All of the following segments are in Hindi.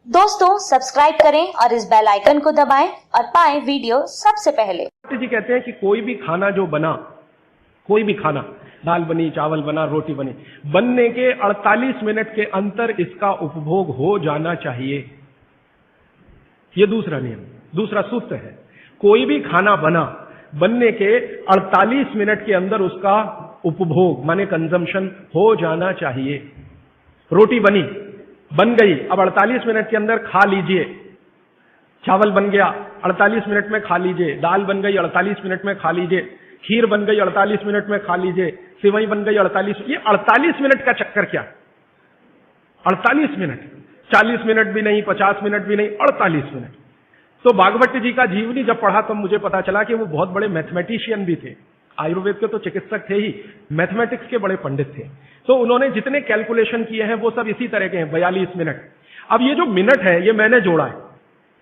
दोस्तों सब्सक्राइब करें और इस बेल आइकन को दबाएं और पाएं वीडियो सबसे पहले। जी कहते हैं कि कोई भी खाना जो बना, कोई भी खाना, दाल बनी, चावल बना, रोटी बनी, बनने के 48 मिनट के अंतर इसका उपभोग हो जाना चाहिए। यह दूसरा नियम, दूसरा सूत्र है। कोई भी खाना बना, बनने के 48 मिनट के अंदर उसका उपभोग माने कंजम्पशन हो जाना चाहिए। रोटी बनी, बन गई, अब 48 मिनट के अंदर खा लीजिए। चावल बन गया, 48 मिनट में खा लीजिए। दाल बन गई, 48 मिनट में खा लीजिए। खीर बन गई, 48 मिनट में खा लीजिए। सिवई बन गई 48। ये 48 मिनट का चक्कर क्या? 48 मिनट, 40 मिनट भी नहीं, 50 मिनट भी नहीं, 48 मिनट। तो भागवत जी का जीवनी जब पढ़ा तब मुझे पता चला कि वो बहुत बड़े मैथमेटिशियन भी थे। आयुर्वेद के तो चिकित्सक थे ही, मैथमेटिक्स के बड़े पंडित थे। तो उन्होंने जितने कैलकुलेशन किए हैं वो सब इसी तरह के हैं, 42 मिनट। अब ये जो मिनट है ये मैंने जोड़ा है।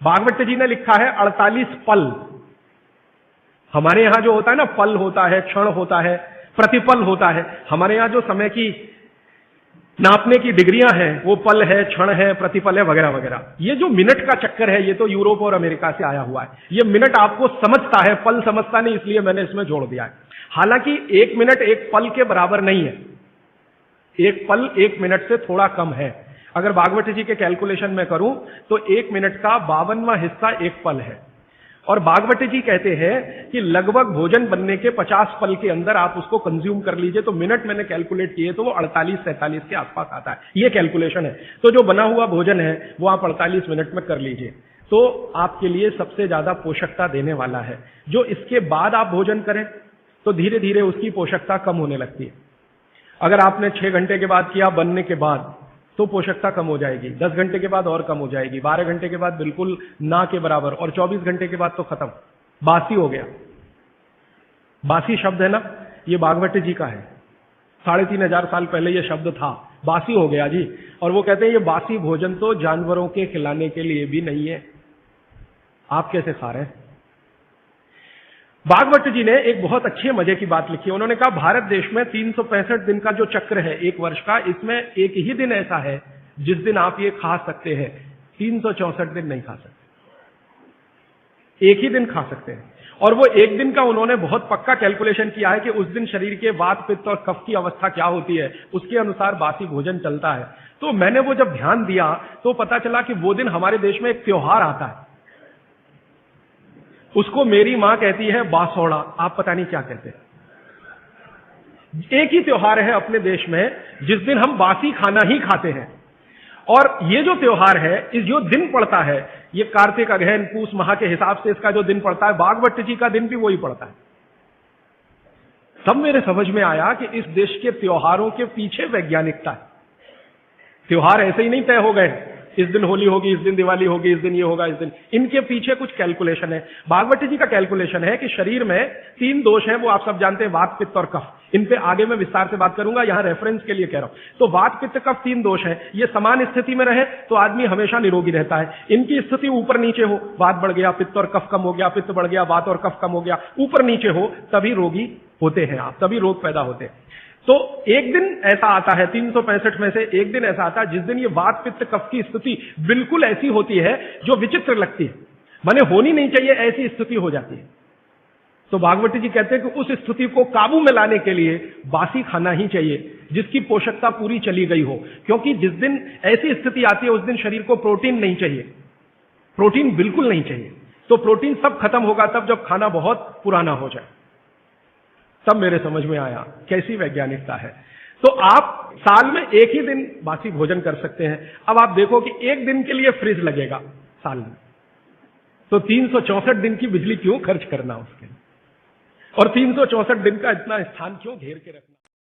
भागवत जी ने लिखा है 48 पल। हमारे यहां जो होता है ना, पल होता है, क्षण होता है, प्रतिपल होता है। हमारे यहां जो समय की नापने की डिग्रियां हैं वो पल है, क्षण है, प्रतिपल है, वगैरह वगैरह। ये जो मिनट का चक्कर है ये तो यूरोप और अमेरिका से आया हुआ है। ये मिनट आपको समझता है, पल समझता नहीं, इसलिए मैंने इसमें जोड़ दिया है। हालांकि 1 मिनट 1 पल के बराबर नहीं है। 1 पल 1 मिनट से थोड़ा कम है। अगर भागवत जी के कैलकुलेशन में करूं तो 1 मिनट का 52वां हिस्सा 1 पल है। और भागवत जी कहते हैं कि लगभग भोजन बनने के 50 पल के अंदर आप उसको कंज्यूम कर लीजिए। तो मिनट मैंने कैलकुलेट किए तो वो 48-47 के आसपास आता है। ये कैलकुलेशन है। तो जो बना हुआ भोजन है वो आप 48 मिनट में कर लीजिए, तो आपके लिए सबसे ज्यादा पोषकता देने वाला है। जो इसके बाद आप भोजन करें तो धीरे धीरे उसकी पोषकता कम होने लगती है। अगर आपने 6 घंटे के बाद किया बनने के बाद तो पोषकता कम हो जाएगी, 10 घंटे के बाद और कम हो जाएगी, 12 घंटे के बाद बिल्कुल ना के बराबर, और 24 घंटे के बाद तो खत्म, बासी हो गया। बासी शब्द है ना, ये भागवत जी का है। 3500 साल पहले ये शब्द था, बासी हो गया जी। और वो कहते हैं ये बासी भोजन तो जानवरों के खिलाने के लिए भी नहीं है, आप कैसे खा रहे हैं? भागवत जी ने एक बहुत अच्छे मजे की बात लिखी है। उन्होंने कहा भारत देश में 365 दिन का जो चक्र है एक वर्ष का, इसमें एक ही दिन ऐसा है जिस दिन आप ये खा सकते हैं। 364 दिन नहीं खा सकते, एक ही दिन खा सकते हैं। और वो एक दिन का उन्होंने बहुत पक्का कैलकुलेशन किया है कि उस दिन शरीर के वात, पित्त और कफ की अवस्था क्या होती है, उसके अनुसार बासी भोजन चलता है। तो मैंने वो जब ध्यान दिया तो पता चला कि वो दिन हमारे देश में एक त्योहार आता है, उसको मेरी मां कहती है बासोड़ा, आप पता नहीं क्या कहते हैं। एक ही त्योहार है अपने देश में जिस दिन हम बासी खाना ही खाते हैं। और ये जो त्योहार है, इस जो दिन पड़ता है, ये कार्तिक, अगहन, पूस माह के हिसाब से इसका जो दिन पड़ता है, भागवत जी का दिन भी वही पड़ता है। तब मेरे समझ में आया कि इस देश के त्योहारों के पीछे वैज्ञानिकता है। त्योहार ऐसे ही नहीं तय हो गए, इस दिन होली होगी, इस दिन दिवाली होगी, इस दिन ये होगा, इस दिन, इनके पीछे कुछ कैलकुलेशन है। भागवत जी का कैलकुलेशन है कि शरीर में 3 दोष हैं, वो आप सब जानते हैं, वात, पित्त और कफ। इन पे आगे मैं विस्तार से बात करूंगा, यहां रेफरेंस के लिए कह रहा हूं। तो वात, पित्त, कफ 3 दोष हैं। ये समान स्थिति में रहे तो आदमी हमेशा निरोगी रहता है। इनकी स्थिति ऊपर नीचे हो, वात बढ़ गया, पित्त और कफ कम हो गया, पित्त बढ़ गया, वात और कफ कम हो गया, ऊपर नीचे हो, तभी रोगी होते हैं आप, तभी रोग पैदा होते हैं। तो एक दिन ऐसा आता है 365 में से एक दिन ऐसा आता है जिस दिन ये वात, पित्त, कफ की स्थिति बिल्कुल ऐसी होती है जो विचित्र लगती है, माने होनी नहीं चाहिए ऐसी स्थिति हो जाती है। तो भागवत जी कहते हैं कि उस स्थिति को काबू में लाने के लिए बासी खाना ही चाहिए जिसकी पोषकता पूरी चली गई हो। क्योंकि जिस दिन ऐसी स्थिति आती है उस दिन शरीर को प्रोटीन नहीं चाहिए, प्रोटीन बिल्कुल नहीं चाहिए। तो प्रोटीन सब खत्म होगा तब जब खाना बहुत पुराना हो जाए। तब मेरे समझ में आया कैसी वैज्ञानिकता है। तो आप साल में एक ही दिन बासी भोजन कर सकते हैं। अब आप देखो कि एक दिन के लिए फ्रिज लगेगा साल में, तो 364 दिन की बिजली क्यों खर्च करना उसके लिए, और 364 दिन का इतना स्थान क्यों घेर के रखना।